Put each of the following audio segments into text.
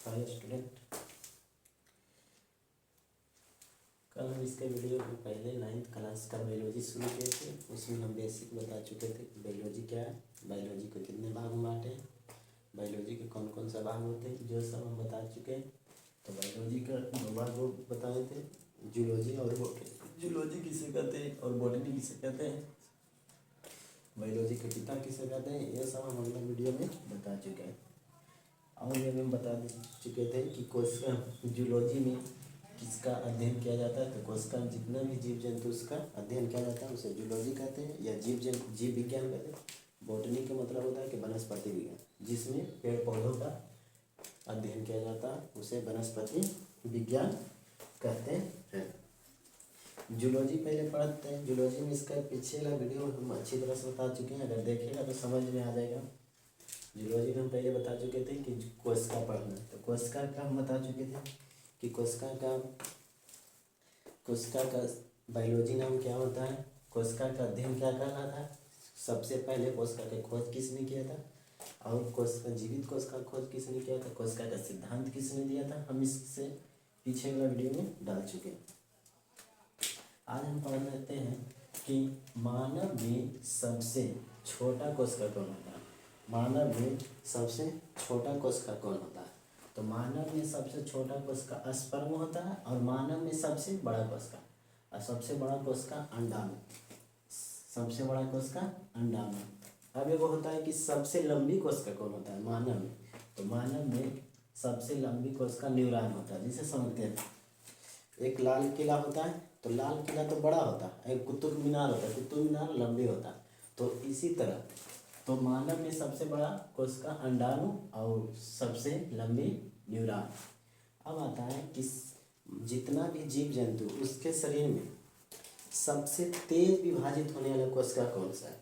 Hi student, कल हम इसके वीडियो में पहले 9th क्लास का बायोलॉजी शुरू किए थे। उसमें हम बेसिक बता चुके थे कि बायोलॉजी क्या है, बायोलॉजी को कितने भाग में बांटे हैं, बायोलॉजी के कौन कौन सा भाग होते हैं, जो सब हम बता चुके हैं। तो बायोलॉजी का दो भाग वो बताए थे, जूलॉजी और बॉटनी। जूलॉजी किसे कहते हैं और बॉटनी किसे कहते हैं, बायोलॉजी के पिता किसे कहते हैं, ये सब हम अगले वीडियो में बता चुके हैं। और ये हम बता चुके थे कि कोशिका जूलॉजी में किसका अध्ययन किया जाता है। तो कोशिका में जितना भी जीव जंतु उसका अध्ययन किया जाता है उसे जूलॉजी कहते हैं या जीव विज्ञान कहते हैं। बॉटनी का मतलब होता है कि वनस्पति विज्ञान, जिसमें पेड़ पौधों का अध्ययन किया जाता है उसे वनस्पति विज्ञान कहते हैं। जूलॉजी पहले पढ़ते हैं। जूलॉजी में इसका पिछला वीडियो हम अच्छी तरह से बता चुके हैं, अगर देखेगा तो समझ में आ जाएगा। जूलॉजी में हम पहले बता चुके थे कि कोशिका पढ़ना, तो कोशिका का हम बता चुके थे कि कोशिका का बायोलॉजी नाम क्या होता है, कोशिका का अध्ययन क्या करना था, सबसे पहले कोशिका की खोज किसने किया था, और कोशिका जीवित कोशिका खोज किसने किया था, कोशिका का सिद्धांत किसने दिया था, हम इससे पीछे वाला वीडियो में डाल चुके हैं। आज हम पढ़ लेते हैं कि मानव में सबसे छोटा कोशिका कौन होता है। मानव में सबसे छोटा कोशिका कौन होता है। तो मानव में सबसे छोटा कोशिका स्पर्म होता है और मानव में सबसे बड़ा कोशिका, और सबसे बड़ा कोशिका अंडा में, सबसे बड़ा कोशिका अंडा में। अब ये वो होता है कि सबसे लंबी कोशिका कौन होता है मानव में। तो मानव में सबसे लंबी कोशिका न्यूरॉन होता है, जिसे समझते हैं। एक लाल किला होता है, तो लाल किला तो बड़ा होता है, एक कुतुब मीनार होता है, कुतुब मीनार लंबी होता है। तो इसी तरह तो मानव में सबसे बड़ा कोशिका अंडाणु और सबसे लंबी न्यूरॉन। अब आता है कि जितना भी जीव जंतु उसके शरीर में सबसे तेज विभाजित होने वाला कोशिका कौन सा है,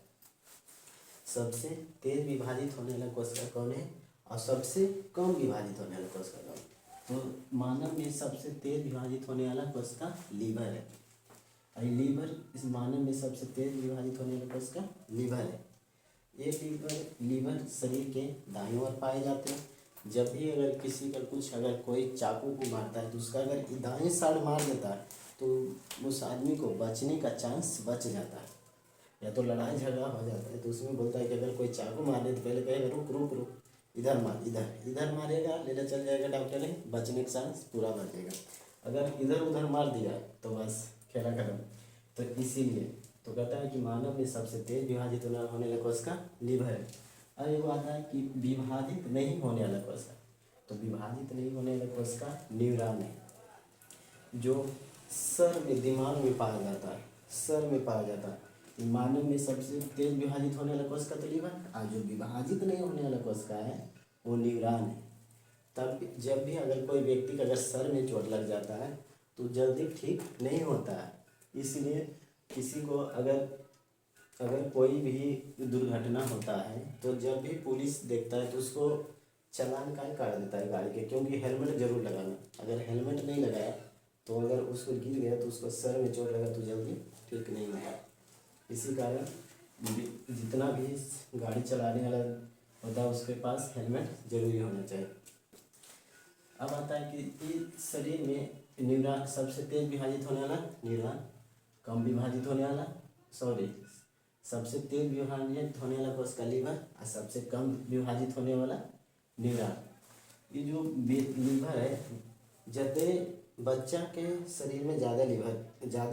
सबसे तेज विभाजित होने वाला कोशिका कौन है, और सबसे कम विभाजित होने वाला कोशिका कौन है। तो मानव में सबसे तेज विभाजित होने वाला कोशिका लीवर है, और लीवर इस मानव में सबसे तेज विभाजित होने वाला कोशिका लीवर है। ये लीवर शरीर के दाईं ओर पाए जाते हैं। जब भी अगर किसी का अगर कोई चाकू को मारता है तो उसका अगर दाएं साइड मार देता है तो उस आदमी को बचने का चांस बच जाता है, या तो लड़ाई झगड़ा हो जाता है। तो उसमें बोलता है कि अगर कोई चाकू मारने तो पहले कहेगा रुक रुक रुक, इधर मार, इधर मारेगा, लेने चल जाएगा डॉक्टर ने, बचने का चांस पूरा बचेगा। अगर इधर उधर मार दिया तो बस खेला खत्म। तो इसीलिए तो कहता है कि मानव में सबसे तेज विभाजित होने वाला कोशिका लीवर है। और ये आता है कि विभाजित नहीं होने वाला कोशिका, तो विभाजित नहीं होने वाला कोशिका न्यूरॉन है, जो सर में दिमाग में पाया जाता है, सर में पाया जाता है। मानव में सबसे तेज विभाजित होने वाला कोशिका तो लीवर, और जो विभाजित नहीं होने वाला कोशिका है वो न्यूरॉन है। तब जब भी अगर कोई व्यक्ति का अगर सर में चोट लग जाता है तो जल्दी ठीक नहीं होता है। इसलिए किसी को अगर कोई भी दुर्घटना होता है तो जब भी पुलिस देखता है तो उसको चालान काट देता है गाड़ी के, क्योंकि हेलमेट जरूर लगाना। अगर हेलमेट नहीं लगाया तो अगर उसको गिर गया तो उसको सर में चोट लगा तो जल्दी ठीक नहीं होगा। इसी कारण जितना भी गाड़ी चलाने वाला होता है उसके पास हेलमेट जरूरी होना चाहिए। अब आता है कि इस शरीर में न्यूरॉन सबसे तेज विभाजित होने वाला न्यूरॉन, कम विभाजित होने वाला सबसे तेज विभाजित होने वाला कोशिका लीवर, और सबसे कम विभाजित होने वाला न्यूरॉन। ये जो लीवर है, जब बच्चा के शरीर में ज़्यादा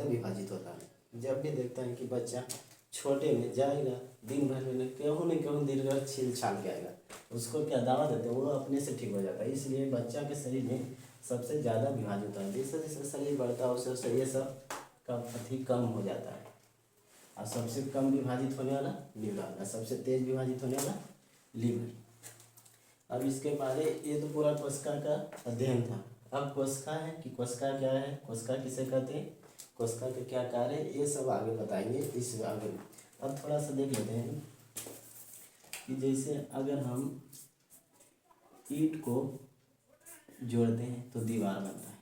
विभाजित होता है। जब भी देखता है कि बच्चा छोटे में जाएगा, दिन भर में कहूँ न कहूँ दीर्घ छील छाल के आएगा, उसको क्या दवा देते हैं वो अपने से ठीक हो जाता है। इसलिए बच्चा के शरीर में सबसे ज़्यादा विभाजित होता है। जैसे जैसे शरीर बढ़ता है उससे ये सब का अधिक कम हो जाता है। और सबसे कम विभाजित होने वाला न्यूरॉन, और सबसे तेज विभाजित होने वाला लीवर। अब इसके बारे ये तो पूरा कोशिका का अध्ययन था। अब कोशिका है कि कोशिका क्या है, कोशिका किसे कहते हैं, कोशिका के क्या कार्य है, ये सब आगे बताएंगे इस आगे। अब थोड़ा सा देख लेते हैं कि जैसे अगर हम ईंट को जोड़ते हैं तो दीवार बनता है,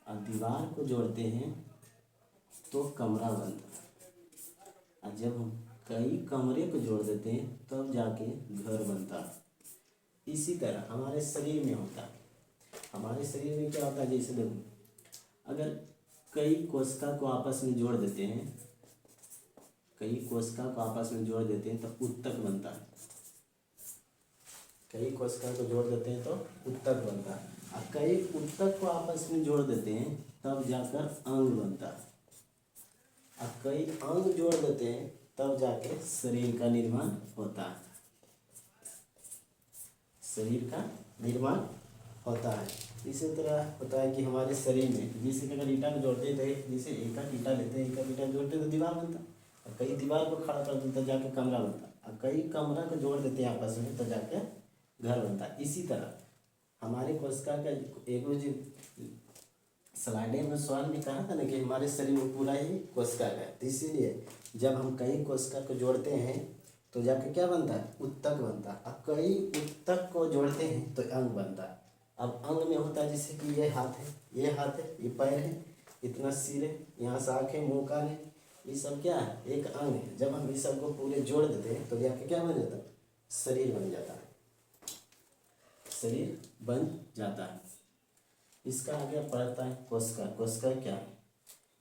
और दीवार को जोड़ते हैं तो कमरा बनता है, और जब हम कई कमरे को जोड़ देते हैं तब जाके घर बनता है। इसी तरह हमारे शरीर में होता है। हमारे शरीर में क्या होता है, जैसे देखो, अगर कई कोशिका को आपस में जोड़ देते हैं, कई कोशिका को आपस में जोड़ देते हैं तो ऊतक बनता है। कई कोशिका को जोड़ देते हैं तो ऊतक बनता है, और कई ऊतक को आपस में जोड़ देते हैं तब जाकर अंग बनता है, और कई अंग जोड़ देते हैं तब जाके शरीर का निर्माण होता है। शरीर का निर्माण होता है। इसी तरह होता है कि हमारे शरीर में जैसे कि अगर ईंटा को जोड़ते थे, जैसे एक ईंटा लेते हैं, एक ईंटा जोड़ते हैं तो दीवार बनता, और कई दीवार को खड़ा कर देते जाके कमरा बनता, और कई कमरा को जोड़ देते हैं आपस में तो जाके घर बनता है। इसी तरह हमारे कोशिका का एक जो स्लाइड में सवाल में कहा था ना कि हमारे शरीर में पूरा ही कोशिका का है, तो इसीलिए जब हम कई कोशिका को जोड़ते हैं तो जाके क्या बनता है, ऊतक बनता है, और कई ऊतक को जोड़ते हैं तो अंग बनता है। अब अंग में होता है जैसे कि ये हाथ है, ये हाथ है, ये पैर है, इतना सिर है, यहाँ से आँख है, मुँह कान है, ये सब क्या है, एक अंग है। जब हम इस सब को पूरे जोड़ देते हैं तो जाके क्या बन जाता है, शरीर बन जाता है, शरीर बन जाता है। इसका आगे पढ़ता है कोशिका। कोशिका क्या है,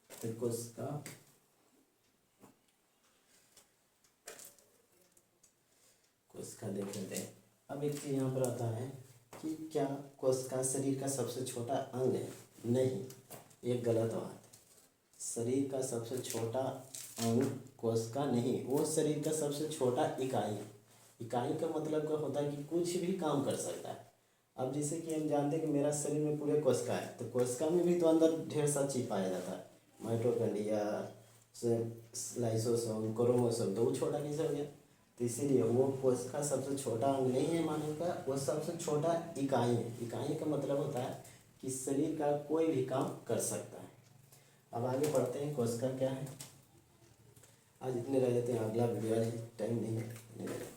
तो कोशिका देख लेते हैं। अब एक चीज़ यहाँ पर आता है कि क्या कोशिका शरीर का सबसे छोटा अंग है? नहीं, ये गलत बात है। शरीर का सबसे छोटा अंग कोशिका नहीं, वो शरीर का सबसे छोटा इकाई है। इकाई का मतलब क्या होता है कि कुछ भी काम कर सकता है। अब जैसे कि हम जानते हैं कि मेरा शरीर में पूरे कोशिका है, तो कोशिका में भी तो अंदर ढेर सा चीज पाया जाता है, माइटोकॉन्ड्रिया, लाइसोसोम, क्रोमोसोम, तो वो छोटा कैसे हो गया? तो इसीलिए वो कोशिका सबसे छोटा अंग नहीं है मानव का, वो सबसे छोटा इकाई है। इकाई का मतलब होता है कि शरीर का कोई भी काम कर सकता है। अब आगे पढ़ते हैं कोशिका क्या है। आज इतने रह जाते हैं, अगला वीडियो, आज टाइम नहीं है।